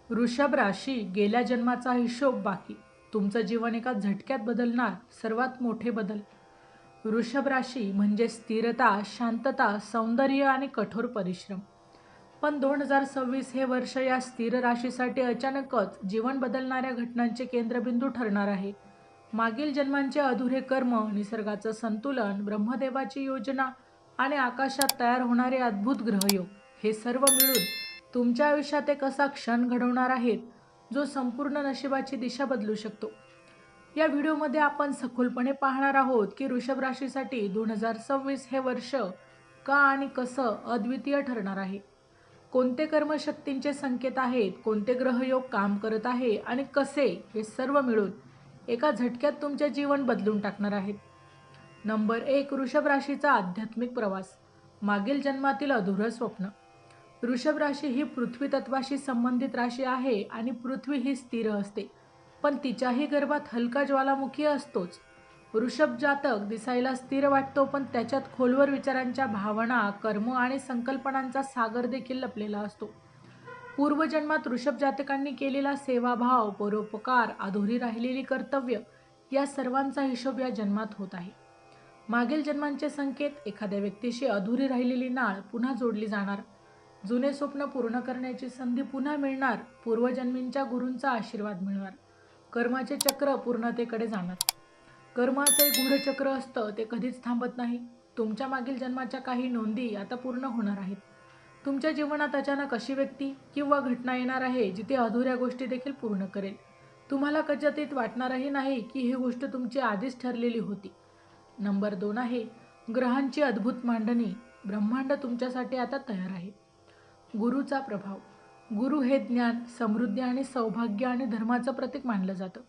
वृषभ राशी गेल्या जन्माचा हिशोब बाकी. तुमचं जीवन एका झटक्यात बदलणार सर्वात मोठे बदल. वृषभ राशी म्हणजे स्थिरता, शांतता, सौंदर्य आणि कठोर परिश्रम. पण 2026 हे वर्ष या स्थिर राशीसाठी अचानकच जीवन बदलणाऱ्या घटनांचे केंद्रबिंदू ठरणार आहे. मागील जन्मांचे अधुरे कर्म, निसर्गाचं संतुलन, ब्रह्मदेवाची योजना आणि आकाशात तयार होणारे अद्भुत ग्रहयोग हे सर्व मिळून तुमच्या आयुष्यात एक असा क्षण घडवणार आहेत जो संपूर्ण नशिबाची दिशा बदलू शकतो. या व्हिडिओमध्ये आपण सखोलपणे पाहणार आहोत की वृषभ राशीसाठी 2026 हे वर्ष का आणि कसं अद्वितीय ठरणार आहे. कोणते कर्मशक्तींचे संकेत आहेत, कोणते ग्रहयोग काम करत आहे आणि कसे हे सर्व मिळून एका झटक्यात तुमचे जीवन बदलून टाकणार आहेत. नंबर 1, वृषभ राशीचा आध्यात्मिक प्रवास. मागील जन्मातील अधुरं स्वप्न. वृषभ राशी ही पृथ्वी तत्वाशी संबंधित राशी आहे आणि पृथ्वी ही स्थिर असते, पण तिच्याही गर्भात हलका ज्वालामुखी असतोच. वृषभ जातक दिसायला स्थिर वाटतो, पण त्याच्यात खोलवर विचारांच्या भावना, कर्म आणि संकल्पनांचा सागर देखील लपलेला असतो. पूर्वजन्मात वृषभ जातकांनी केलेला सेवाभाव, परोपकार, अधुरी राहिलेली कर्तव्य या सर्वांचा हिशोब या जन्मात होत आहे. मागील जन्मांचे संकेत: एखाद्या व्यक्तीशी अधुरी राहिलेली नाळ पुन्हा जोडली जाणार, जुने स्वप्न पूर्ण करण्याची संधी पुन्हा मिळणार, पूर्वजन्मींच्या गुरूंचा आशीर्वाद मिळणार, कर्माचे चक्र पूर्णतेकडे जाणार. कर्माचे गूढ चक्र असतं, ते कधीच थांबत नाही. तुमच्या मागील जन्माच्या काही नोंदी आता पूर्ण होणार आहेत. तुमच्या जीवनात अचानक अशी व्यक्ती किंवा घटना येणार आहे जी ते अधुऱ्या गोष्टी देखील पूर्ण करेल. तुम्हाला कदाचित वाटणारही नाही की ही गोष्ट तुमची आधीच ठरलेली होती. नंबर 2 आहे ग्रहांची अद्भुत मांडणी. ब्रह्मांड तुमच्यासाठी आता तयार आहे. गुरुचा प्रभाव. गुरु हे ज्ञान, समृद्धी आणि सौभाग्य आणि धर्माचं प्रतीक मानलं जातं.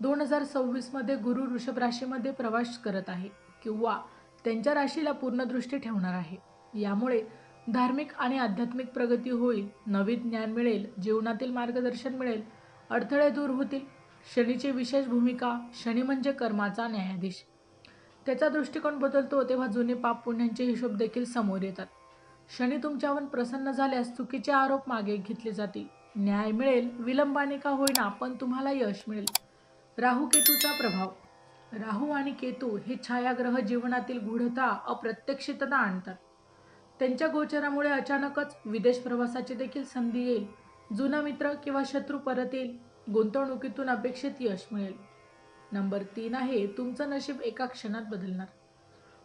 2026 मध्ये गुरु वृषभ राशीमध्ये प्रवास करत आहे किंवा त्यांच्या राशीला पूर्ण दृष्टी ठेवणार आहे. यामुळे धार्मिक आणि आध्यात्मिक प्रगती होईल, नवीन ज्ञान मिळेल, जीवनातील मार्गदर्शन मिळेल, अडथळे दूर होतील. शनीची विशेष भूमिका. शनी म्हणजे कर्माचा न्यायाधीश. त्याचा दृष्टिकोन बदलतो तेव्हा जुने पाप पुण्यांचे हिशोब देखील समोर येतात. शनी तुमच्यावर प्रसन्न झाल्यास चुकीचे आरोप मागे घेतले जातील, न्याय मिळेल, विलंबाने का होईना पण तुम्हाला यश मिळेल. राहू केतूचा प्रभाव. राहू आणि केतू हे छायाग्रह जीवनातील गूढता, अप्रत्यक्षितता आणतात. त्यांच्या गोचरामुळे अचानकच विदेश प्रवासाची देखील संधी येईल, जुना मित्र किंवा शत्रू परत येईल, गुंतवणुकीतून अपेक्षित यश मिळेल. नंबर 3 आहे तुमचं नशीब एका क्षणात बदलणार.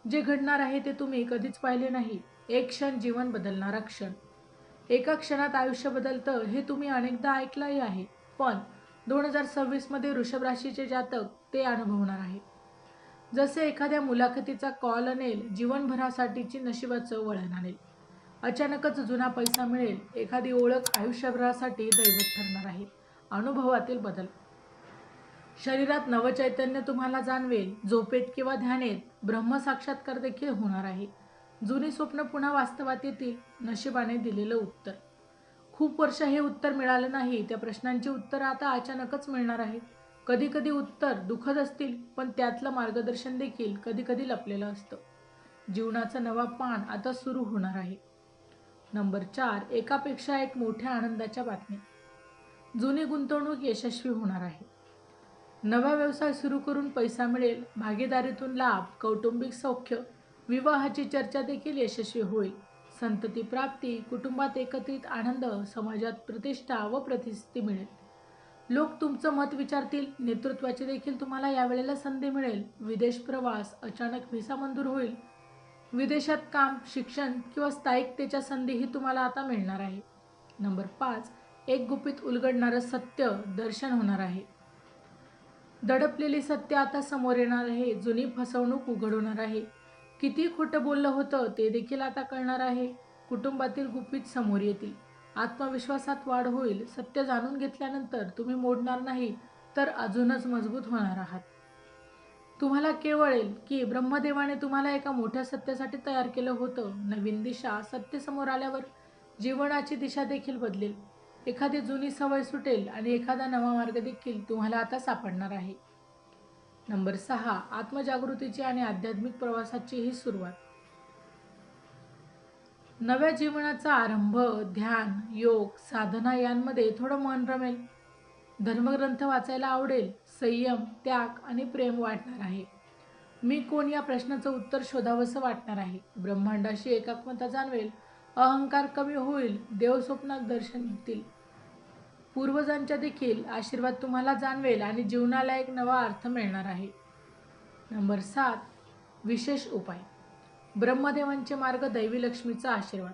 जे घडणार आहे ते तुम्ही कधीच पाहिले नाही. एक क्षण जीवन बदलणारा क्षण. एका क्षणात आयुष्य बदलतं हे तुम्ही अनेकदा ऐकलंही आहे, पण 2026 मध्ये वृषभ राशीचे जातक ते अनुभवणार आहे. जसे एखाद्या मुलाखतीचा कॉल आणेल, जीवनभरासाठीची नशिबाचं वळण आणेल. अचानकच जुना पैसा मिळेल, एखादी ओळख आयुष्यभरासाठी दैवत ठरणार आहे. अनुभवातील बदल. शरीरात नवचैतन्य तुम्हाला जाणवेल, झोपेत किंवा ध्यानेत ब्रह्मसाक्षात्कार देखील होणार आहे. जुनी स्वप्न पुन्हा वास्तवात येतील, नशिबाने दिलेलं उत्तर. खूप वर्ष हे उत्तर मिळालं नाही, त्या प्रश्नांची उत्तरं आता अचानकच मिळणार आहे. कधी कधी उत्तर दुःखद असतील, पण त्यातलं मार्गदर्शन देखील कधी कधी लपलेलं असतं. जीवनाचं नवा पान आता सुरू होणार आहे. नंबर 4, एकापेक्षा एक मोठ्या आनंदाच्या बातम्या. जुनी गुंतवणूक यशस्वी होणार आहे. नवा व्यवसाय सुरू करून पैसा मिळेल, भागीदारीतून लाभ, कौटुंबिक सौख्य, विवाहाची चर्चा देखील यशस्वी होईल. संतती प्राप्ती, कुटुंबात एकत्रित आनंद, समाजात प्रतिष्ठा व प्रसिद्धी मिळेल. लोक तुमचं मत विचारतील, नेतृत्वाची देखील तुम्हाला यावेळेला संधी मिळेल. विदेश प्रवास, अचानक व्हिसा मंजूर होईल. विदेशात काम, शिक्षण किंवा स्थायिकतेच्या संधीही तुम्हाला आता मिळणार आहे. नंबर 5, एक गुपित उलगडणारं सत्य दर्शन होणार आहे. दडपलेली सत्य आता समोर येणार आहे. जुनी फसवणूक उघड होणार आहे. किती खोटं बोललं होतं ते देखील आता कळणार आहे. कुटुंबातील गुपित समोर येतील. आत्मविश्वासात वाढ होईल. सत्य जाणून घेतल्यानंतर तुम्ही मोडणार नाही, तर अजूनच मजबूत होणार आहात. तुम्हाला कळेल की ब्रह्मदेवाने तुम्हाला एका मोठ्या सत्यासाठी तयार केलं होतं. नवीन दिशा. सत्य समोर आल्यावर जीवनाची दिशा देखील बदलेल. एखादी जुनी सवय सुटेल आणि एखादा नवा मार्ग देखील तुम्हाला आता सापडणार आहे. नंबर 6, आत्मजागृतीची आणि आध्यात्मिक प्रवासाची ही सुरुवात. नव्या जीवनाचा आरंभ, ध्यान, योग, साधना यांमध्ये थोडं मन रमेल. धर्मग्रंथ वाचायला आवडेल. संयम, त्याग आणि प्रेम वाटणार आहे. मी कोण या प्रश्नाचं उत्तर शोधावंसं वाटणार आहे. ब्रह्मांडाशी एकात्मता जाणवेल. अहंकार कमी होईल. देव स्वप्नात दर्शन देतील. पूर्वजांच्या देखील आशीर्वाद तुम्हाला जाणवेल आणि जीवनाला एक नवा अर्थ मिळणार आहे. नंबर 7. विशेष उपाय. ब्रह्मदेवांचे मार्ग, दैवी लक्ष्मीचा आशीर्वाद.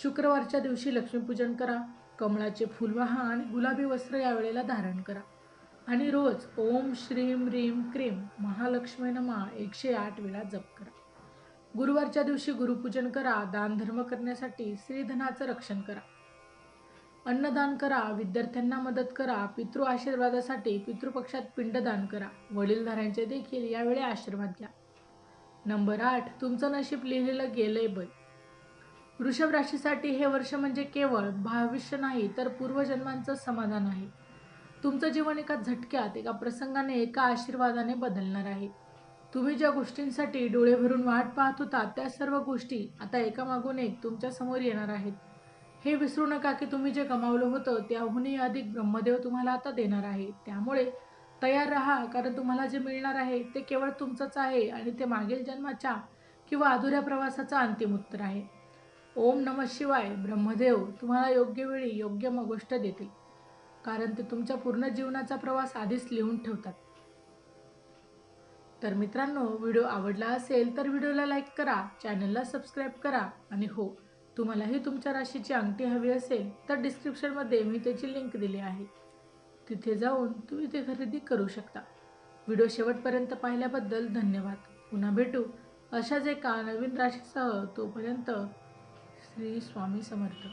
शुक्रवारच्या दिवशी लक्ष्मीपूजन करा. कमळाचे फूल वाहा आणि गुलाबी वस्त्र यावेळेला धारण करा. आणि रोज ओम श्रीम रीम क्रीम महालक्ष्मी नमः 108 वेळा जप करा. गुरुवारच्या दिवशी गुरुपूजन करा. दानधर्म करण्यासाठी श्रीधनाचं रक्षण करा. अन्नदान करा. विद्यार्थ्यांना मदत करा. पितृ आशीर्वादासाठी पितृपक्षात पिंडदान करा. वडीलधाऱ्यांचे देखील यावेळी आशीर्वाद घ्या. नंबर 8. तुमचं नशीब लिहिलेलं गेलंय बाई. वृषभ राशीसाठी हे वर्ष म्हणजे केवळ भविष्य नाही तर पूर्वजन्मांचं समाधान आहे. तुमचं जीवन एका झटक्यात, एका प्रसंगाने, एका आशीर्वादाने बदलणार आहे. तुम्ही ज्या गोष्टींसाठी डोळे भरून वाट पाहत होता त्या सर्व गोष्टी आता एकामागून एक तुमच्या समोर येणार आहेत. हे विसरू नका की तुम्ही जे गमावलं होतं त्याहूनही अधिक ब्रह्मदेव तुम्हाला आता देणार आहे. त्यामुळे तयार राहा, कारण तुम्हाला जे मिळणार आहे ते केवळ तुमचंच आहे आणि ते मागील जन्माच्या किंवा अधुऱ्या प्रवासाचा अंतिम उत्तर आहे. ओम नमः शिवाय. ब्रह्मदेव तुम्हाला योग्य वेळी योग्य गोष्ट देतील, कारण ते तुमच्या पूर्ण जीवनाचा प्रवास आधीच लिहून ठेवतात. तर मित्रांनो, व्हिडिओ आवडला असेल तर व्हिडिओला लाईक करा, चॅनलला सबस्क्राईब करा आणि हो, तुम्हालाही तुमच्या राशीची अंगठी हवी असेल तर डिस्क्रिप्शनमध्ये मी त्याची लिंक दिली आहे. तिथे जाऊन तुम्ही ते खरेदी करू शकता. व्हिडिओ शेवटपर्यंत पाहिल्याबद्दल धन्यवाद. पुन्हा भेटू अशाच एका नवीन राशीसह. तोपर्यंत श्री स्वामी समर्थ.